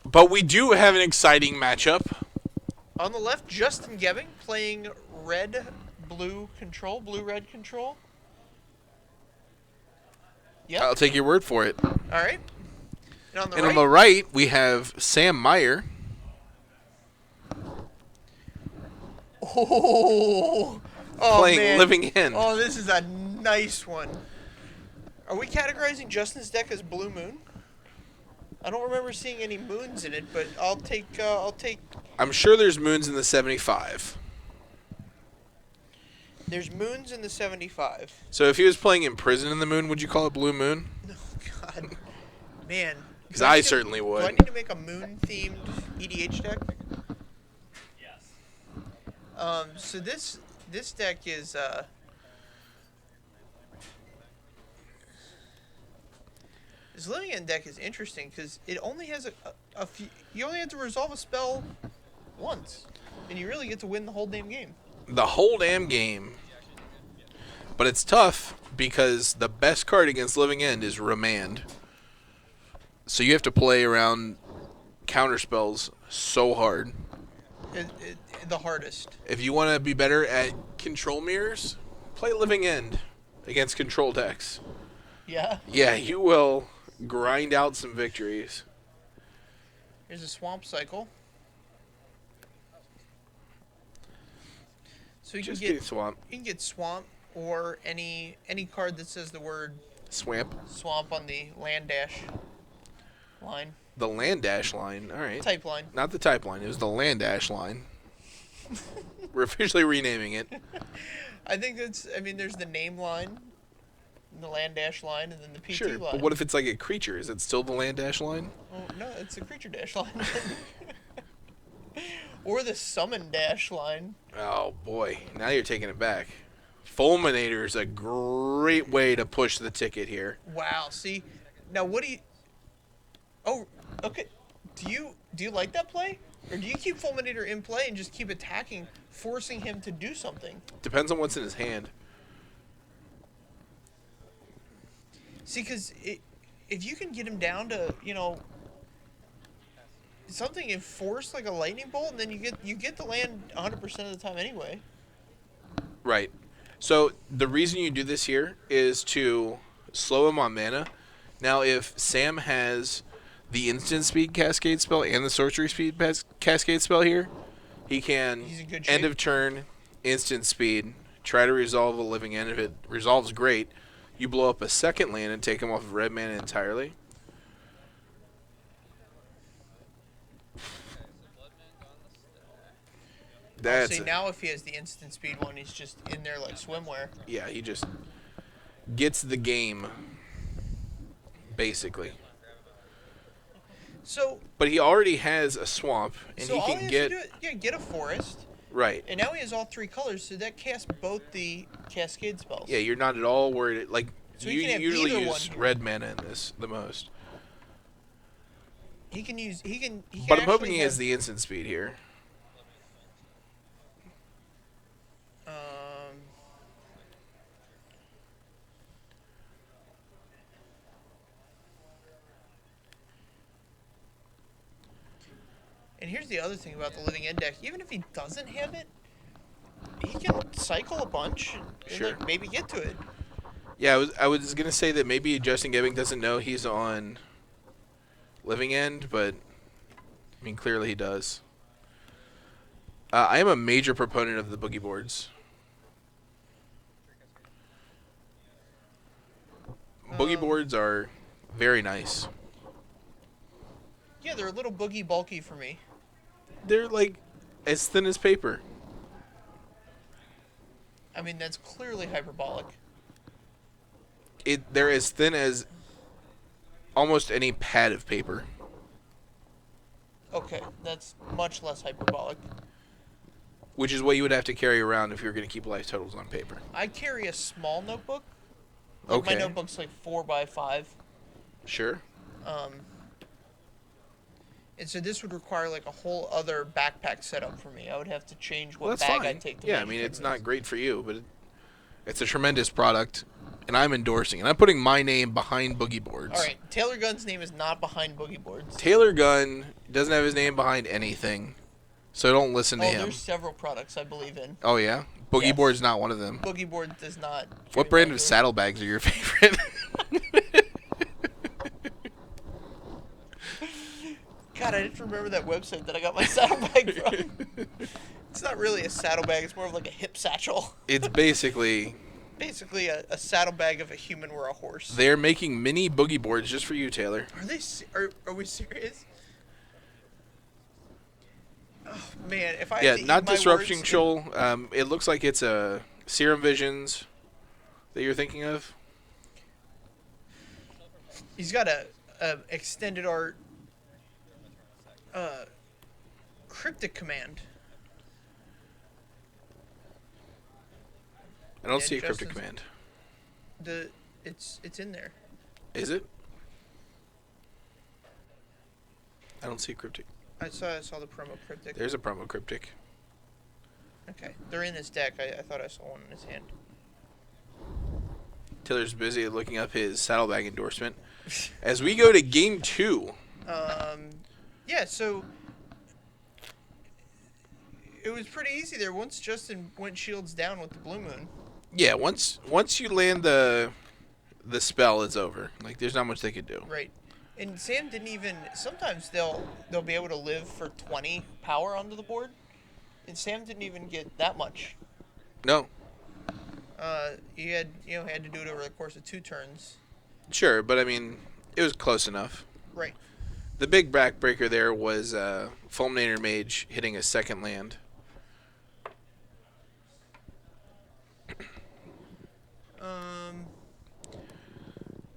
But we do have an exciting matchup. On the left, Justin Gebing playing red-blue control, blue-red control. Yep. I'll take your word for it. All right. And on the right, we have Sam Maier. Oh, playing man. Living End. Oh, this is a nice one. Are we categorizing Justin's deck as Blue Moon? I don't remember seeing any moons in it, but I'll take. I'm sure there's moons in the 75. There's moons in the 75. So if he was playing Imprison in the Moon, would you call it Blue Moon? Oh, God. Man. Because I certainly would. Do I need to make a moon-themed EDH deck? Yes. So this deck is this Living End deck is interesting because it only has a few. You only have to resolve a spell once, and you really get to win the whole damn game. The whole damn game. But it's tough because the best card against Living End is Remand. So you have to play around counter spells so hard. The hardest. If you want to be better at control mirrors, play Living End against control decks. Yeah? Yeah, you will grind out some victories. Here's a Swamp Cycle. So you Just can get Swamp. You can get Swamp or any card that says the word Swamp. Swamp on the land dash line. The land dash line. All right. Type line. Not the type line. It was the land dash line. We're officially renaming it. I think that's. I mean, there's the name line, the land dash line, and then the PT Sure, line. but what if it's like a creature? Is it still the land dash line? Oh no, it's a creature dash line. Or the summon dash line. Oh boy, now you're taking it back. Fulminator is a great way to push the ticket here. Wow. See, now what do you? Oh, okay. Do you like that play, or do you keep Fulminator in play and just keep attacking, forcing him to do something? Depends on what's in his hand. See, because if you can get him down to something and force like a lightning bolt, and then you get the land 100% of the time anyway. Right. So the reason you do this here is to slow him on mana. Now, if Sam has the instant speed cascade spell and the sorcery speed cascade spell here, he can He's in good end shape. of turn, instant speed, try to resolve a Living End. If it resolves, great. You blow up a second land and take him off of red mana entirely. That's See, now if he has the instant speed one, he's just in there like swimwear. yeah, he just gets the game, basically. So, But he already has a swamp, and so he all can he has get to do get a forest, right. and now he has all three colors, so that casts both the cascade spells. Yeah, you're not at all worried. Like So you he can have usually either use one here. red mana in this the most. He can use he can. But I'm hoping actually he has have- the instant speed here. And here's the other thing about the Living End deck. Even if he doesn't have it, he can cycle a bunch and Sure. like, maybe get to it. Yeah, I was gonna say that maybe Justin Gebing doesn't know he's on Living End, but I mean clearly he does. I am a major proponent of the boogie boards. Boogie boards are very nice. Yeah, they're a little boogie bulky for me. They're like as thin as paper. I mean, that's clearly hyperbolic. They're as thin as almost any pad of paper. Okay, that's much less hyperbolic. Which is what you would have to carry around if you were going to keep life totals on paper. I carry a small notebook. Like Okay. My notebook's like 4x5. Sure. And so this would require like a whole other backpack setup for me. I would have to change Well, what that's bag fine. I take to Yeah, I Magic mean, it's tournaments. not great for you, but it's a tremendous product. and I'm endorsing it. I'm putting my name behind boogie boards. All right, Taylor Gunn's name is not behind boogie boards. Taylor Gunn doesn't have his name behind anything, so don't listen to him. There's several products I believe in. Oh yeah, boogie Yes. board's not one of them. Boogie board does not. What brand of saddlebags are your favorite? God, I didn't remember that website that I got my saddlebag from. It's not really a saddlebag. It's more of like a hip satchel. It's basically a saddlebag of a human or a horse. they're making mini boogie boards just for you, Taylor. Are they? Are we serious? Oh man, if I had to not eat my disrupting words Shoal. It looks like it's a Serum Visions that you're thinking of. He's got a extended art cryptic command. I don't Yeah, see a cryptic Justin's- command. It's in there. Is it? I don't see cryptic. I saw the promo cryptic. There's a promo cryptic. Okay, they're in his deck. I thought I saw one in his hand. Taylor's busy looking up his saddlebag endorsement. As we go to game 2. Yeah, so it was pretty easy there. Once Justin went shields down with the Blue Moon. Yeah, once you land the spell, it's over. Like there's not much they could do. Right. And Sam didn't even. Sometimes they'll be able to live for 20 power onto the board, and Sam didn't even get that much. No. You had to do it over the course of 2 turns. Sure, but I mean, it was close enough. Right. The big backbreaker there was Fulminator Mage hitting a second land.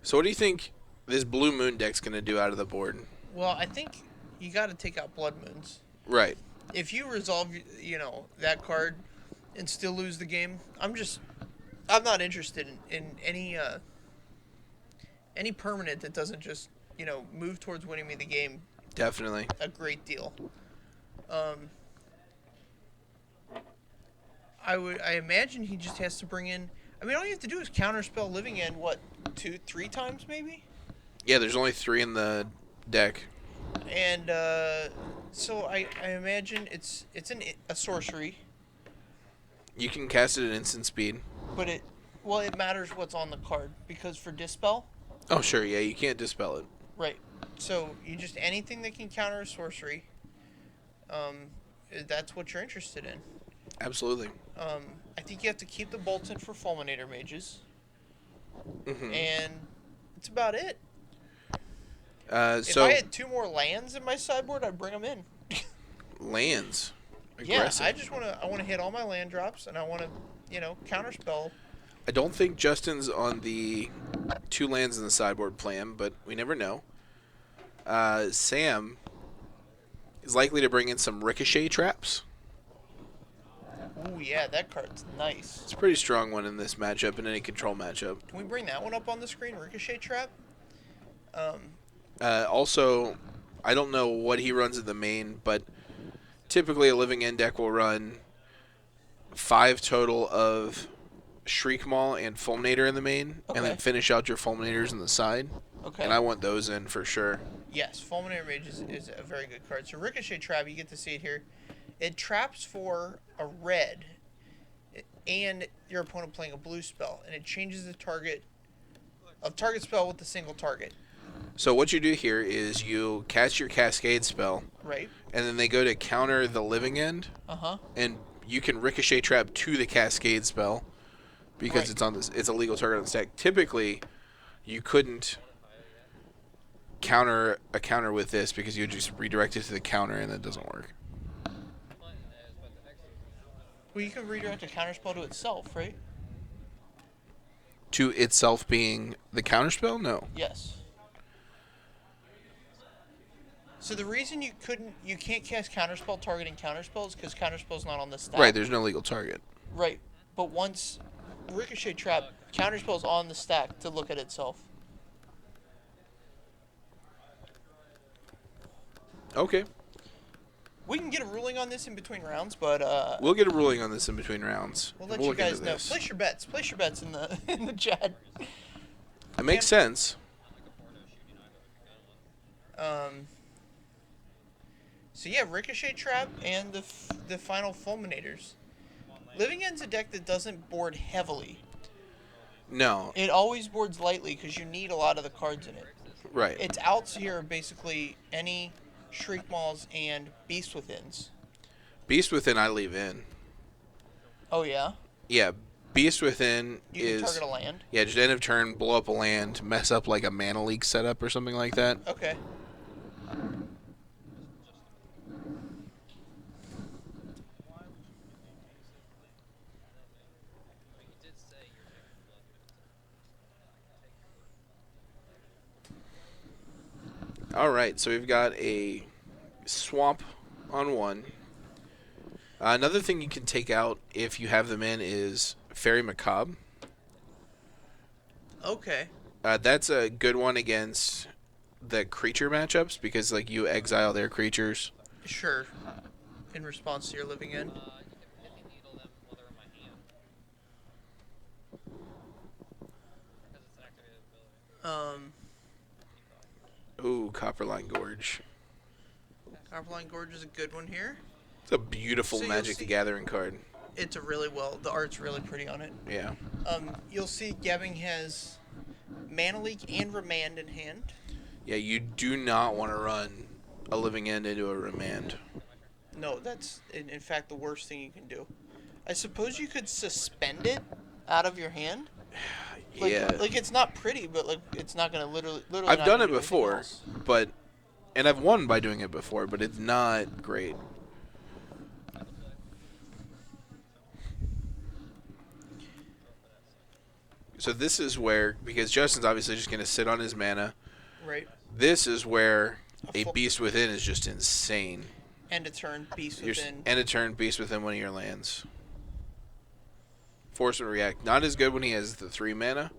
So what do you think this Blue Moon deck's going to do out of the board? Well, I think you got to take out Blood Moons. Right. If you resolve, that card and still lose the game, I'm not interested in any permanent that doesn't just, move towards winning me the game Definitely. a great deal. I imagine he just has to bring in. I mean, all you have to do is counterspell Living End. What, 2-3 times maybe? Yeah, there's only 3 in the deck. And so I imagine it's a sorcery. You can cast it at instant speed. But it matters what's on the card because for dispel, Oh, sure. Yeah, you can't dispel it. right? So you just anything that can counter a sorcery. That's what you're interested in. Absolutely. I think you have to keep the Bolton for Fulminator Mages, Mm-hmm. and that's about it. If So I had 2 more lands in my sideboard, I'd bring them in. lands. Yeah, Aggressive. I want to hit all my land drops, and I want to, counterspell. I don't think Justin's on the 2 lands in the sideboard plan, but we never know. Sam is likely to bring in some Ricochet traps. Ooh, yeah, that card's nice. It's a pretty strong one in this matchup, in any control matchup. Can we bring that one up on the screen? Ricochet Trap? Also, I don't know what he runs in the main, but typically a Living End deck will run 5 total of Shriek Maul and Fulminator in the main, and then Okay. finish out your Fulminators in the side. Okay. And I want those in for sure. Yes, Fulminator Mage is a very good card. So Ricochet Trap, you get to see it here. It traps for a red, and your opponent playing a blue spell, and it changes the target spell with a single target. So what you do here is you cast your Cascade spell, Right. and then they go to counter the Living End, and you can Ricochet Trap to the Cascade spell because Right. it's on this. It's a legal target on the stack. Typically, you couldn't counter with this because you would just redirect it to the counter, and that doesn't work. Well, you can redirect a counterspell to itself, right? To itself being the counterspell? No. Yes. So the reason you can't cast counterspell targeting counterspell is because counterspell's not on the stack. Right, there's no legal target. Right, but once Ricochet Trap, counterspell's on the stack to look at itself. Okay. We can get a ruling on this in between rounds, but We'll get a ruling on this in between rounds. we'll let We'll you look into guys know. this. Place your bets in the in the chat. That makes sense. So yeah, Ricochet Trap and the final Fulminators. Living End's a deck that doesn't board heavily. No. It always boards lightly because you need a lot of the cards in it. Right. Its outs here are basically any Shriek Mauls and Beast Withins. Beast Within I leave in. Oh yeah? Yeah, Beast Within You can is... target a land? Yeah, just end of turn, blow up a land, mess up like a mana leak setup or something like that. Okay. Alright, so we've got a swamp on one. Another thing you can take out if you have them in is Fairy Macabre. Okay. That's a good one against the creature matchups because like you exile their creatures. Sure. In response to your Living End. Ooh, Copperline Gorge. Copperline Gorge is a good one here. It's a beautiful So Magic the Gathering card. It's a really the art's really pretty on it. Yeah. You'll see Gebing has Mana Leak and Remand in hand. Yeah, you do not want to run a Living End into a Remand. No, that's in fact the worst thing you can do. I suppose you could suspend it out of your hand. Like, yeah. Like it's not pretty, but like it's not gonna literally. I've not done gonna it do anything before, else. and I've won by doing it before, but it's not great. So this is where, because Justin's obviously just going to sit on his mana. Right. This is where a Beast Within is just insane. End of turn, Beast Within. End of turn, Beast Within one of your lands. Force and react. Not as good when he has the 3 mana.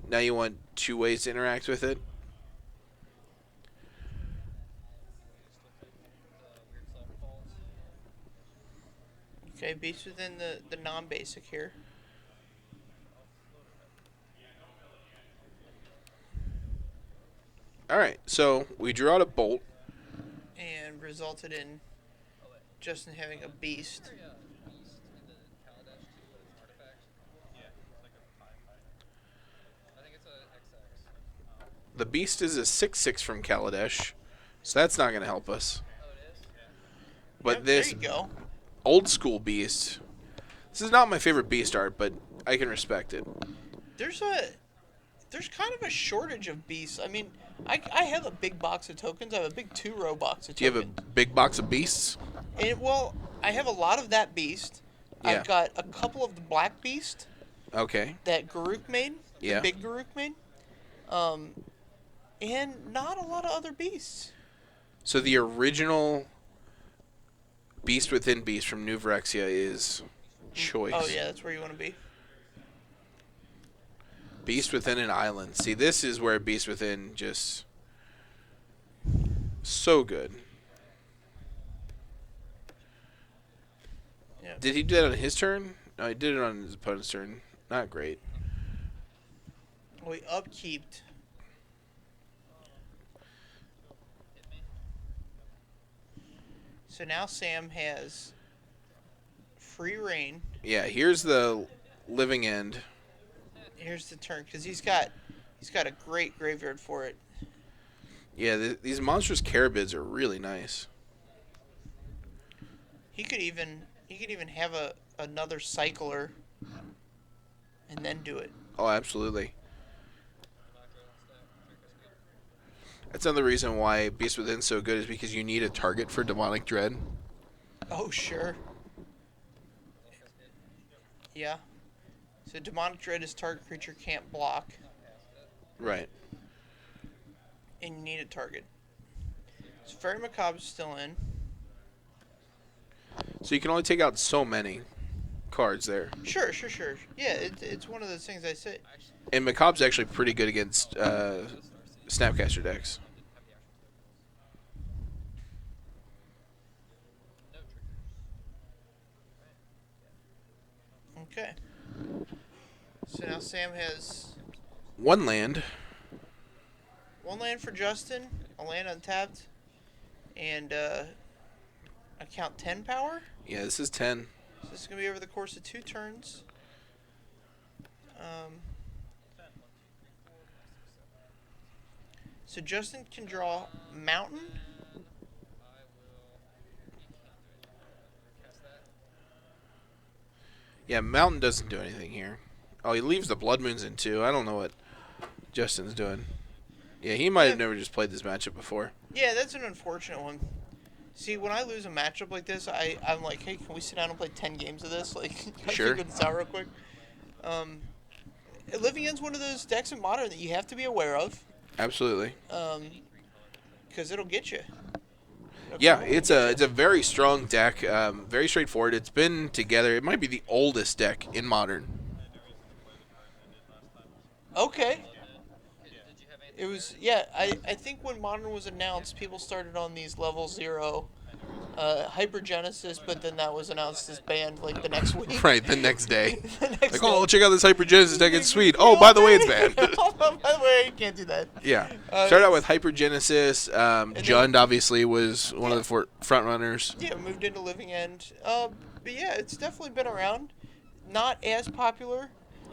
Now you want 2 ways to interact with it. Okay, Beast Within the non-basic here. Alright, so we drew out a Bolt. And resulted in Justin having a Beast. The Beast is a 6/6 from Kaladesh, so that's not going to help us. But Yep, this there you go. old school Beast, this is not my favorite Beast art, but I can respect it. There's kind of a shortage of Beasts. I mean, I have a big box of tokens. I have a big 2-row box of Do you tokens. have a big box of Beasts? And, well, I have a lot of that Beast. Yeah. I've got a couple of the Black Beast Okay. that Garuk made. Yeah. The big Garuk made. And not a lot of other Beasts. So the original Beast Within Beast from New Phyrexia is choice. Oh, yeah, that's where you want to be. Beast Within an Island. See, this is where Beast Within just... so good. Yeah. Did he do that on his turn? No, he did it on his opponent's turn. Not great. We upkeeped. So now Sam has free reign. Yeah, here's the Living End. Here's the turn because he's got a great graveyard for it. Yeah, these monstrous Carabids are really nice. He could even have another cycler and then do it. Oh, absolutely. That's another reason why Beast Within's so good is because you need a target for Demonic Dread. Oh, sure. Yeah. So Demonic Dread is target creature can't block, Right. and you need a target. So Fairy Macabre's still in. So you can only take out so many cards there. Sure. Yeah, it's one of those things I say. And Macabre's actually pretty good against Snapcaster decks. Okay. So now Sam has 1 land. 1 land for Justin, a land untapped, and account 10 power. Yeah, this is 10. So this is going to be over the course of 2 turns. So Justin can draw Mountain. Yeah, Mountain doesn't do anything here. Oh, he leaves the Blood Moons in too. I don't know what Justin's doing. Yeah, he might have never just played this matchup before. Yeah, that's an unfortunate one. See, when I lose a matchup like this, I'm like, hey, can we sit down and play 10 games of this? Like, Sure. I figure this out real quick. Living End's one of those decks in Modern that you have to be aware of. Absolutely. Because it'll get you. Yeah, it's a very strong deck. Very straightforward. It's been together. It might be the oldest deck in Modern. Okay. It was, yeah, I think when Modern was announced, people started on these level 0 Hypergenesis, but then that was announced as banned like the next week. Right, the next day. Next Like, oh, check out this Hypergenesis deck. It's sweet. Oh, by the way, it's banned. By the way, you can't do that. Yeah. Started out with Hypergenesis. Jund, obviously, was one of the front runners. Yeah, moved into Living End. But yeah, it's definitely been around. Not as popular.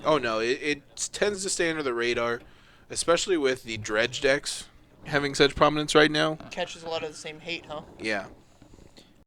Oh, no. It tends to stay under the radar, especially with the Dredge decks having such prominence right now. Catches a lot of the same hate, huh? Yeah.